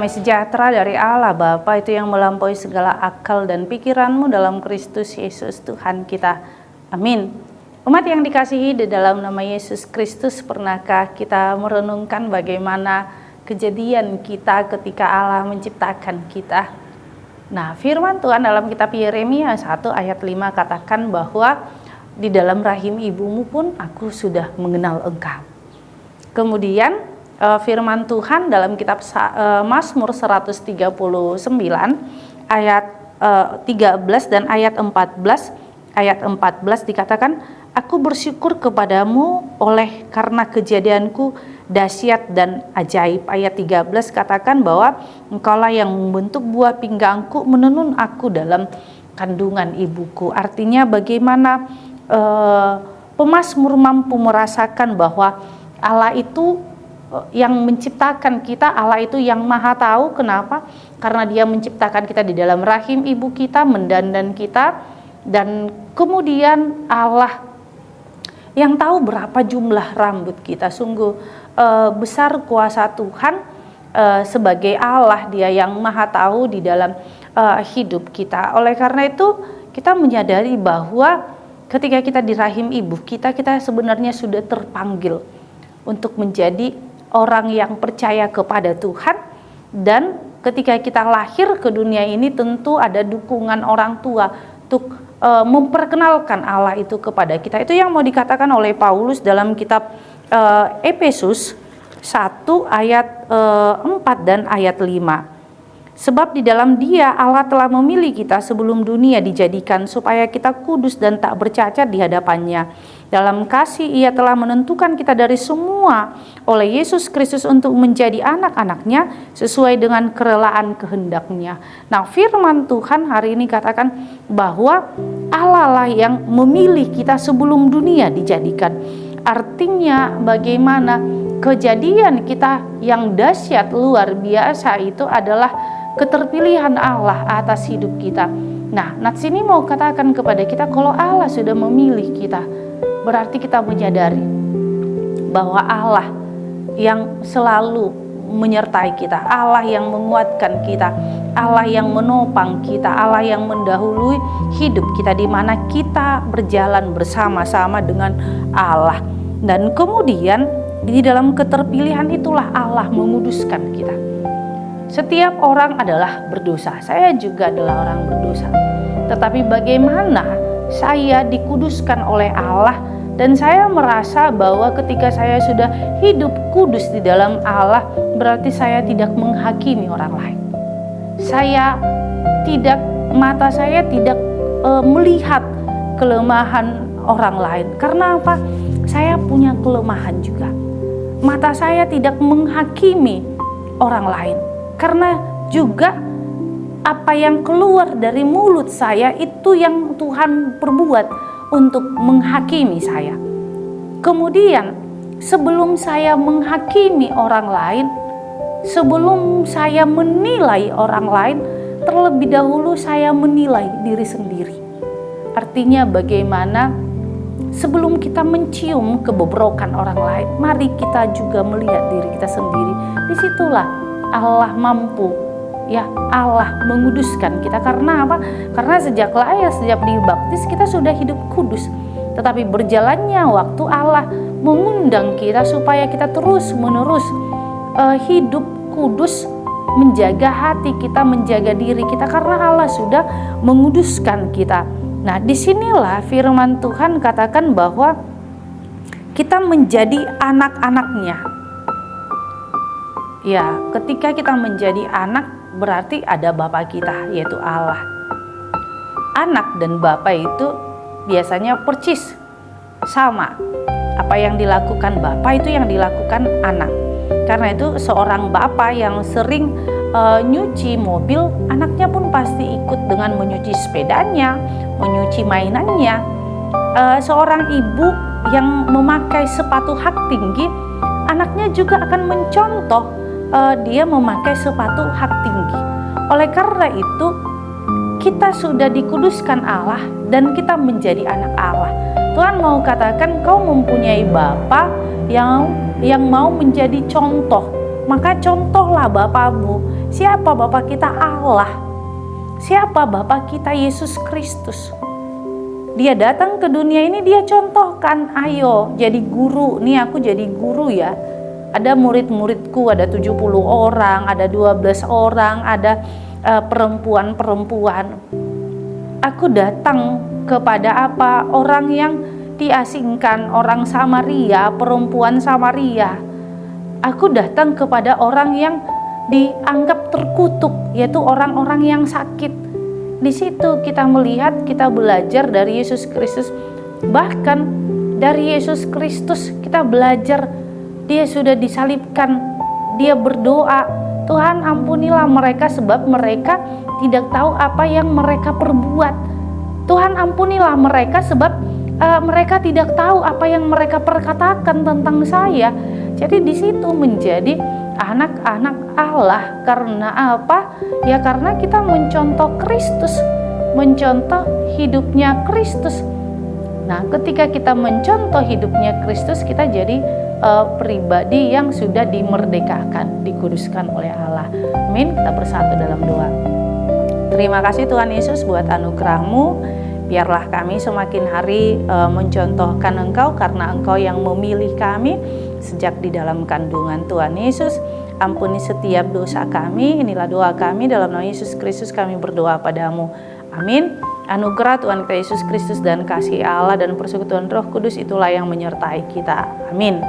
Damai sejahtera dari Allah Bapa itu yang melampaui segala akal dan pikiranmu dalam Kristus Yesus Tuhan kita. Amin. Umat yang dikasihi di dalam nama Yesus Kristus, pernahkah kita merenungkan bagaimana kejadian kita ketika Allah menciptakan kita? Nah, firman Tuhan dalam kitab Yeremia 1 ayat 5 katakan bahwa di dalam rahim ibumu pun aku sudah mengenal engkau. Kemudian firman Tuhan dalam kitab Mazmur 139 ayat 13 dan ayat 14. Ayat 14 dikatakan, aku bersyukur kepadamu oleh karena kejadianku dahsyat dan ajaib. Ayat 13 katakan bahwa engkaulah yang membentuk buah pinggangku, menenun aku dalam kandungan ibuku. Artinya bagaimana pemazmur mampu merasakan bahwa Allah itu yang menciptakan kita, Allah itu yang maha tahu. Kenapa? Karena dia menciptakan kita di dalam rahim ibu kita, mendandan kita, dan kemudian Allah yang tahu berapa jumlah rambut kita. Sungguh besar kuasa Tuhan sebagai Allah, dia yang maha tahu di dalam hidup kita. Oleh karena itu kita menyadari bahwa ketika kita di rahim ibu kita, kita sebenarnya sudah terpanggil untuk menjadi orang yang percaya kepada Tuhan. Dan ketika kita lahir ke dunia ini tentu ada dukungan orang tua untuk memperkenalkan Allah itu kepada kita. Itu yang mau dikatakan oleh Paulus dalam kitab Efesus 1 ayat 4 dan ayat 5. Sebab di dalam Dia Allah telah memilih kita sebelum dunia dijadikan supaya kita kudus dan tak bercacat di hadapannya. Dalam kasih Ia telah menentukan kita dari semua oleh Yesus Kristus untuk menjadi anak-anaknya sesuai dengan kerelaan kehendak-Nya. Nah, firman Tuhan hari ini katakan bahwa Allah lah yang memilih kita sebelum dunia dijadikan. Artinya bagaimana kejadian kita yang dahsyat luar biasa itu adalah keterpilihan Allah atas hidup kita. Nah, Nats ini mau katakan kepada kita, kalau Allah sudah memilih kita, berarti kita menyadari bahwa Allah yang selalu menyertai kita, Allah yang menguatkan kita, Allah yang menopang kita, Allah yang mendahului hidup kita, di mana kita berjalan bersama-sama dengan Allah. Dan kemudian di dalam keterpilihan itulah Allah menguduskan kita. Setiap orang adalah berdosa, saya juga adalah orang berdosa. Tetapi bagaimana saya dikuduskan oleh Allah, dan saya merasa bahwa ketika saya sudah hidup kudus di dalam Allah, berarti saya tidak menghakimi orang lain. Mata saya tidak melihat kelemahan orang lain. Karena apa? Saya punya kelemahan juga. Mata saya tidak menghakimi orang lain. Karena juga apa yang keluar dari mulut saya itu yang Tuhan perbuat untuk menghakimi saya. Kemudian sebelum saya menghakimi orang lain, sebelum saya menilai orang lain, terlebih dahulu saya menilai diri sendiri. Artinya bagaimana sebelum kita mencium kebobrokan orang lain, mari kita juga melihat diri kita sendiri. Disitulah Allah mampu, ya, Allah menguduskan kita. Karena apa? Karena sejak lahir, sejak dibaptis kita sudah hidup kudus. Tetapi berjalannya waktu Allah mengundang kita supaya kita terus menerus hidup kudus, menjaga hati kita, menjaga diri kita, karena Allah sudah menguduskan kita. Nah, disinilah firman Tuhan katakan bahwa kita menjadi anak-anaknya. Ya, ketika kita menjadi anak berarti ada Bapa kita, yaitu Allah. Anak dan Bapa itu biasanya persis sama. Apa yang dilakukan Bapa itu yang dilakukan anak. Karena itu seorang Bapa yang sering nyuci mobil, anaknya pun pasti ikut dengan menyuci sepedanya, menyuci mainannya. Seorang ibu yang memakai sepatu hak tinggi, anaknya juga akan mencontoh dia memakai sepatu hak tinggi. Oleh karena itu kita sudah dikuduskan Allah dan kita menjadi anak Allah. Tuhan mau katakan kau mempunyai Bapa yang mau menjadi contoh Maka contohlah Bapamu. Siapa Bapa kita? Allah. Siapa Bapa kita? Yesus Kristus. Dia datang ke dunia ini, dia contohkan, ayo jadi guru. Nih aku jadi guru ya. Ada murid-muridku, ada 70 orang, ada 12 orang, ada perempuan-perempuan. Aku datang kepada apa? Orang yang diasingkan, orang Samaria, perempuan Samaria. Aku datang kepada orang yang dianggap terkutuk, yaitu orang-orang yang sakit. Di situ kita melihat, kita belajar dari Yesus Kristus. Bahkan dari Yesus Kristus kita belajar, dia sudah disalibkan, dia berdoa, Tuhan ampunilah mereka sebab mereka tidak tahu apa yang mereka perbuat. Tuhan ampunilah mereka sebab mereka tidak tahu apa yang mereka perkatakan tentang saya. Jadi di situ menjadi anak-anak Allah. Karena apa? Ya karena kita mencontoh Kristus, mencontoh hidupnya Kristus. Nah, ketika kita mencontoh hidupnya Kristus, kita jadi pribadi yang sudah dimerdekakan, dikuduskan oleh Allah. Amin. Kita bersatu dalam doa. Terima kasih Tuhan Yesus buat anugerah-Mu. Biarlah kami semakin hari mencontohkan Engkau, karena Engkau yang memilih kami sejak di dalam kandungan. Tuhan Yesus, ampuni setiap dosa kami. Inilah doa kami, dalam nama Yesus Kristus kami berdoa padamu. Amin. Anugerah Tuhan kita Yesus Kristus dan kasih Allah dan persekutuan Roh Kudus itulah yang menyertai kita. Amin.